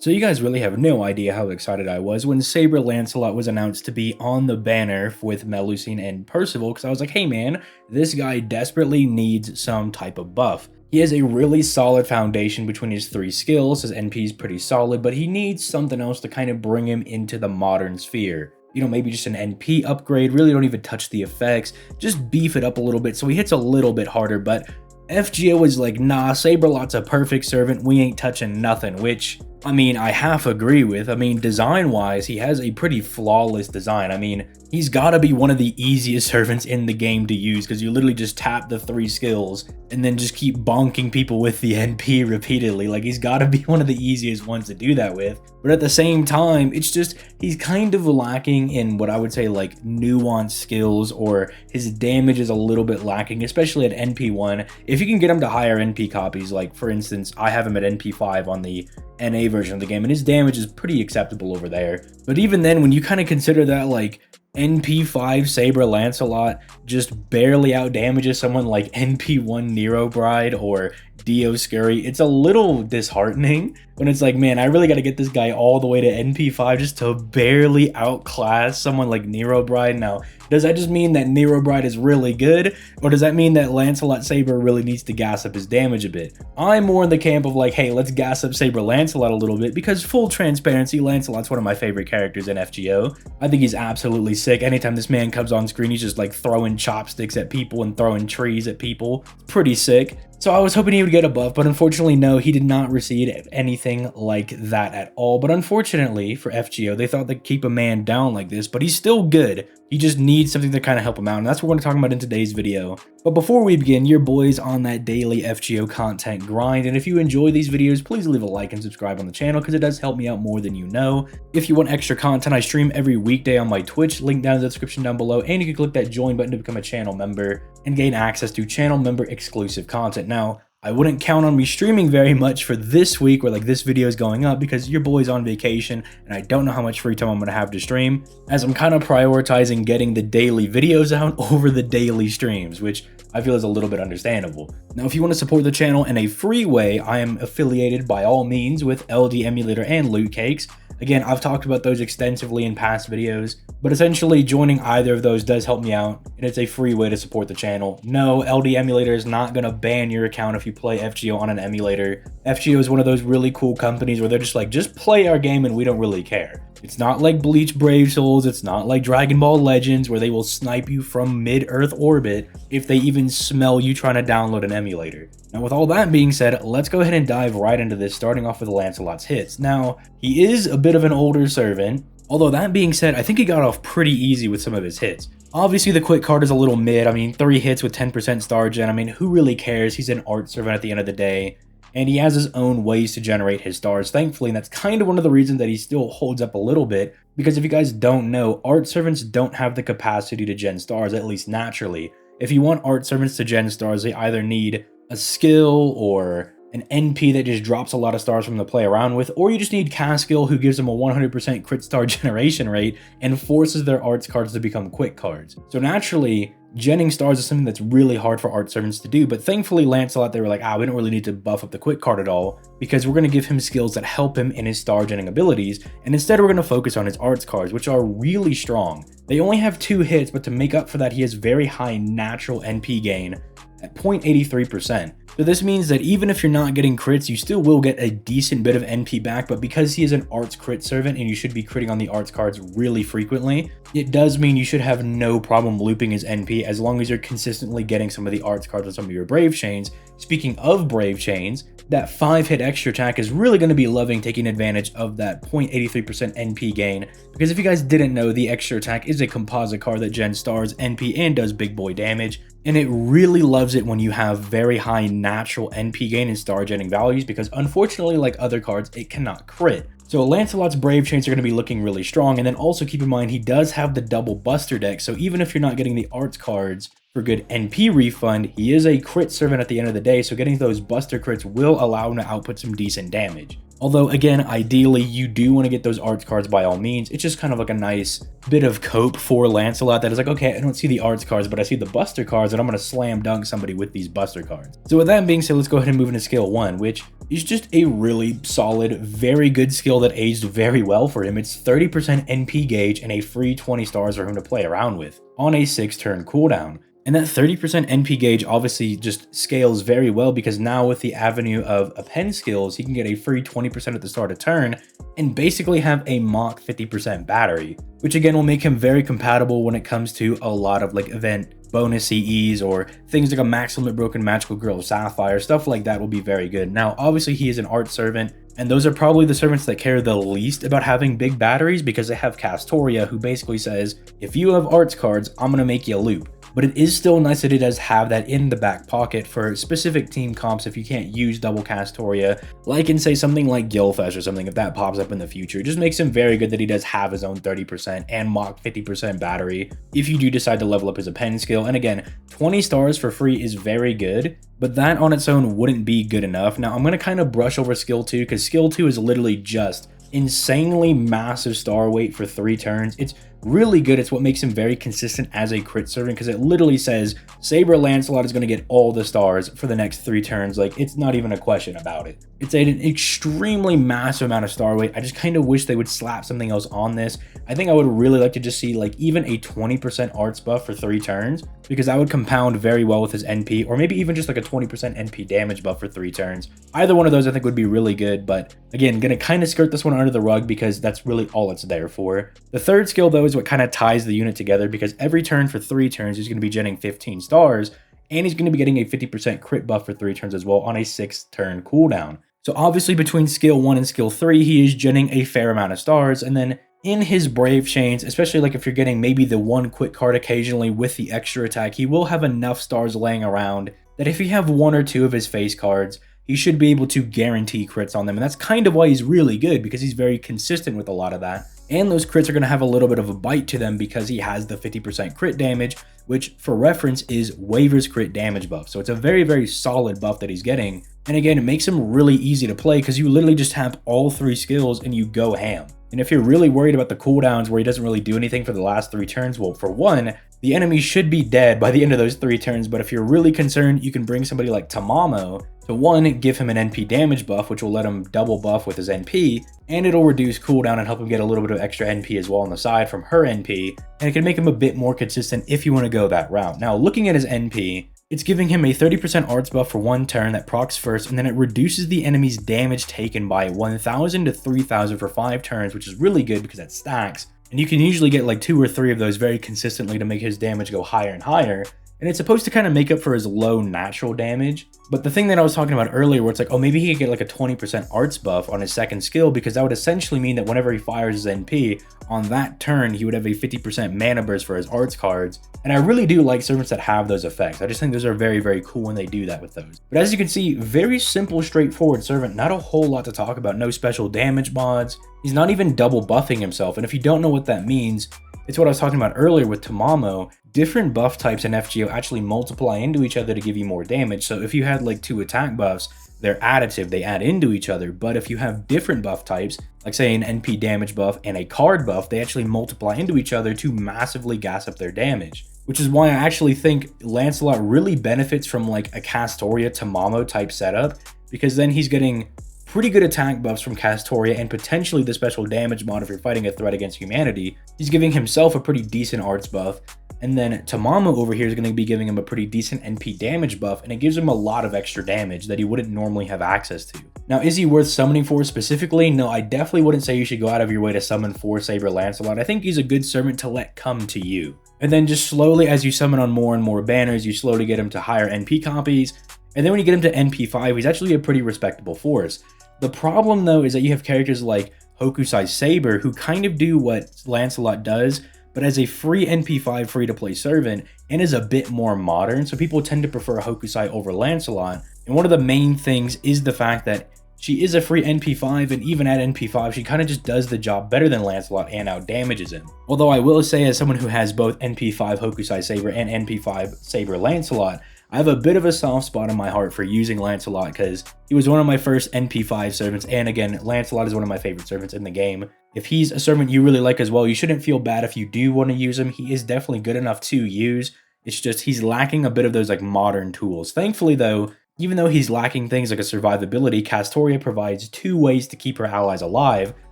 So you guys really have no idea how excited I was when Saber Lancelot was announced to be on the banner with Melusine and Percival, because I was like, hey man, this guy desperately needs some type of buff. He has a really solid foundation between his 3 skills, his NP is pretty solid, but he needs something else to kind of bring him into the modern sphere. You know, maybe just an NP upgrade, really don't even touch the effects, just beef it up a little bit so he hits a little bit harder, but FGO was like, nah, Saberlot's a perfect servant, we ain't touching nothing, which, I mean, I half agree with. I mean, design-wise, he has a pretty flawless design. I mean, he's gotta be one of the easiest servants in the game to use, because you literally just tap the 3 skills and then just keep bonking people with the NP repeatedly. Like, he's gotta be one of the easiest ones to do that with. But at the same time, it's just, he's kind of lacking in what I would say, like, nuanced skills, or his damage is a little bit lacking, especially at NP1. If you can get him to higher NP copies, like, for instance, I have him at NP5 on the NA version of the game, and his damage is pretty acceptable over there. But even then, when you kind of consider that, like, NP5 Saber Lancelot just barely outdamages someone like NP1 Nero Bride or Dio Scurry, it's a little disheartening when it's like, man, I really got to get this guy all the way to NP5 just to barely outclass someone like Nero Bride. Now, does that just mean that Nero Bride is really good, or does that mean that Lancelot Saber really needs to gas up his damage a bit? I'm more in the camp of like, hey, let's gas up Saber Lancelot a little bit, because full transparency, Lancelot's one of my favorite characters in FGO. I think he's absolutely sick. Anytime this man comes on screen, he's just like throwing chopsticks at people and throwing trees at people. Pretty sick. So I was hoping he would get a buff, but unfortunately, no, he did not receive anything like that at all. But unfortunately for FGO, they thought they'd keep a man down like this, but he's still good. He just needs something to kind of help him out, and that's what we're going to talk about in today's video. But before we begin, your boy's on that daily FGO content grind, and if you enjoy these videos, please leave a like and subscribe on the channel, because it does help me out more than you know. If you want extra content, I stream every weekday on my Twitch, link down in the description down below, and you can click that join button to become a channel member and gain access to channel member exclusive content. Now, I wouldn't count on me streaming very much for this week where like this video is going up, because your boy's on vacation and I don't know how much free time I'm going to have to stream, as I'm kind of prioritizing getting the daily videos out over the daily streams, which I feel is a little bit understandable. Now, if you want to support the channel in a free way, I am affiliated by all means with LD Emulator and Loot Cakes. Again, I've talked about those extensively in past videos, but essentially joining either of those does help me out, and it's a free way to support the channel. No, LD Emulator is not going to ban your account if you play FGO on an emulator. FGO is one of those really cool companies where they're just like, just play our game and we don't really care. It's not like Bleach Brave Souls, it's not like Dragon Ball Legends where they will snipe you from mid-earth orbit if they even smell you trying to download an emulator. Now, with all that being said, let's go ahead and dive right into this, starting off with Lancelot's hits. Now, he is a bit of an older servant, although that being said, I think he got off pretty easy with some of his hits. Obviously, the quick card is a little mid. I mean, 3 hits with 10% star gen. I mean, who really cares? He's an art servant at the end of the day, and he has his own ways to generate his stars, thankfully, and that's kind of one of the reasons that he still holds up a little bit, because if you guys don't know, art servants don't have the capacity to gen stars, at least naturally. If you want art servants to gen stars, they either need a skill or an NP that just drops a lot of stars from the play around with, or you just need cast skill who gives them a 100% crit star generation rate and forces their arts cards to become quick cards. So naturally, genning stars is something that's really hard for art servants to do, but thankfully Lancelot, they were like, we don't really need to buff up the quick card at all, because we're going to give him skills that help him in his star genning abilities, and instead we're going to focus on his arts cards, which are really strong. They only have 2 hits, but to make up for that, he has very high natural NP gain at 0.83%. So this means that even if you're not getting crits, you still will get a decent bit of NP back, but because he is an arts crit servant and you should be critting on the arts cards really frequently, it does mean you should have no problem looping his NP as long as you're consistently getting some of the arts cards on some of your Brave Chains. Speaking of Brave Chains, that 5-hit extra attack is really going to be loving taking advantage of that 0.83% NP gain, because if you guys didn't know, the extra attack is a composite card that gens stars, NP, and does big boy damage, and it really loves it when you have very high natural NP gain and star genning values, because unfortunately, like other cards, it cannot crit. So Lancelot's Brave Chains are going to be looking really strong, and then also keep in mind he does have the double Buster deck, so even if you're not getting the arts cards for good NP refund, he is a crit servant at the end of the day, so getting those Buster crits will allow him to output some decent damage. Although again, ideally you do want to get those arts cards by all means. It's just kind of like a nice bit of cope for Lancelot that is like, okay, I don't see the arts cards, but I see the buster cards and I'm going to slam dunk somebody with these buster cards. So with that being said, let's go ahead and move into skill 1, which is just a really solid, very good skill that aged very well for him. It's 30% NP gauge and a free 20 stars for him to play around with on a 6-turn cooldown. And that 30% NP gauge obviously just scales very well because now with the avenue of append skills, he can get a free 20% at the start of turn and basically have a mock 50% battery, which again will make him very compatible when it comes to a lot of like event bonus CEs or things like a Max Limit Broken Magical Girl of Sapphire. Stuff like that will be very good. Now, obviously he is an art servant, and those are probably the servants that care the least about having big batteries because they have Castoria, who basically says, if you have arts cards, I'm going to make you loop. But it is still nice that it does have that in the back pocket for specific team comps if you can't use double Castoria, like in say something like Gilfest or something, if that pops up in the future. It just makes him very good that he does have his own 30% and mock 50% battery if you do decide to level up his append skill. And again, 20 stars for free is very good, but that on its own wouldn't be good enough. Now I'm going to kind of brush over skill 2 because skill 2 is literally just insanely massive star weight for 3 turns. It's really good. It's what makes him very consistent as a crit servant because it literally says Saber Lancelot is going to get all the stars for the next 3 turns. Like, it's not even a question about it. It's an extremely massive amount of star weight. I just kind of wish they would slap something else on this. I think I would really like to just see like even a 20% arts buff for 3 turns because that would compound very well with his NP, or maybe even just like a 20% NP damage buff for 3 turns. Either one of those I think would be really good, but again, gonna kind of skirt this one under the rug because that's really all it's there for. The third skill though is what kind of ties the unit together because every turn for 3 turns he's going to be genning 15 stars, and he's going to be getting a 50% crit buff for 3 turns as well on a 6-turn cooldown. So obviously between skill 1 and skill 3 he is genning a fair amount of stars, and then in his brave chains, especially like if you're getting maybe the one quick card occasionally with the extra attack, he will have enough stars laying around that if you have 1 or 2 of his face cards, he should be able to guarantee crits on them. And that's kind of why he's really good, because he's very consistent with a lot of that. And those crits are going to have a little bit of a bite to them because he has the 50% crit damage, which for reference is Waver's crit damage buff. So it's a very, very solid buff that he's getting. And again, it makes him really easy to play because you literally just have all 3 skills and you go ham. And if you're really worried about the cooldowns where he doesn't really do anything for the last 3 turns, well, for one, the enemy should be dead by the end of those 3 turns. But if you're really concerned, you can bring somebody like Tamamo to one, give him an NP damage buff, which will let him double buff with his NP, and it'll reduce cooldown and help him get a little bit of extra NP as well on the side from her NP, and it can make him a bit more consistent if you want to go that route. Now, looking at his NP, it's giving him a 30% arts buff for 1 turn that procs first, and then it reduces the enemy's damage taken by 1,000 to 3,000 for 5 turns, which is really good because that stacks. And you can usually get like 2 or 3 of those very consistently to make his damage go higher and higher. And it's supposed to kind of make up for his low natural damage. But the thing that I was talking about earlier where it's like, oh, maybe he could get like a 20% arts buff on his second skill, because that would essentially mean that whenever he fires his NP, on that turn, he would have a 50% mana burst for his arts cards. And I really do like servants that have those effects. I just think those are very, very cool when they do that with those. But as you can see, very simple, straightforward servant, not a whole lot to talk about, no special damage mods. He's not even double buffing himself. And if you don't know what that means, it's what I was talking about earlier with Tamamo. Different buff types in FGO actually multiply into each other to give you more damage. So if you had like 2 attack buffs, they're additive, they add into each other. But if you have different buff types, like say an NP damage buff and a card buff, they actually multiply into each other to massively gas up their damage. Which is why I actually think Lancelot really benefits from like a Castoria Tamamo type setup, because then he's getting pretty good attack buffs from Castoria and potentially the special damage mod if you're fighting a threat against humanity. He's giving himself a pretty decent arts buff, and then Tamamo over here is going to be giving him a pretty decent NP damage buff, and it gives him a lot of extra damage that he wouldn't normally have access to. Now, is he worth summoning for specifically? No, I definitely wouldn't say you should go out of your way to summon for Saber Lancelot. I think he's a good servant to let come to you. And then just slowly, as you summon on more and more banners, you slowly get him to higher NP copies, and then when you get him to NP5, he's actually a pretty respectable force. The problem though is that you have characters like Hokusai Saber who kind of do what Lancelot does, but as a free NP5 free-to-play servant, and is a bit more modern, so people tend to prefer Hokusai over Lancelot. And one of the main things is the fact that she is a free NP5, and even at NP5, she kind of just does the job better than Lancelot and out-damages him. Although I will say, as someone who has both NP5 Hokusai Saber and NP5 Saber Lancelot, I have a bit of a soft spot in my heart for using Lancelot because he was one of my first NP5 servants, and again, Lancelot is one of my favorite servants in the game. If he's a servant you really like as well, you shouldn't feel bad if you do want to use him. He is definitely good enough to use. It's just he's lacking a bit of those like modern tools. Thankfully though, even though he's lacking things like a survivability, Castoria provides 2 ways to keep her allies alive,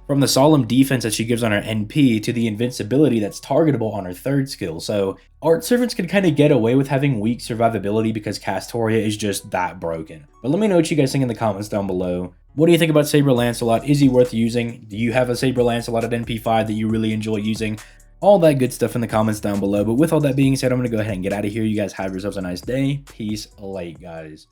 from the solemn defense that she gives on her NP to the invincibility that's targetable on her 3rd skill. So art servants can kind of get away with having weak survivability because Castoria is just that broken. But let me know what you guys think in the comments down below. What do you think about Saber Lancelot? Is he worth using? Do you have a Saber Lancelot at NP5 that you really enjoy using? All that good stuff in the comments down below. But with all that being said, I'm going to go ahead and get out of here. You guys have yourselves a nice day. Peace, late, guys.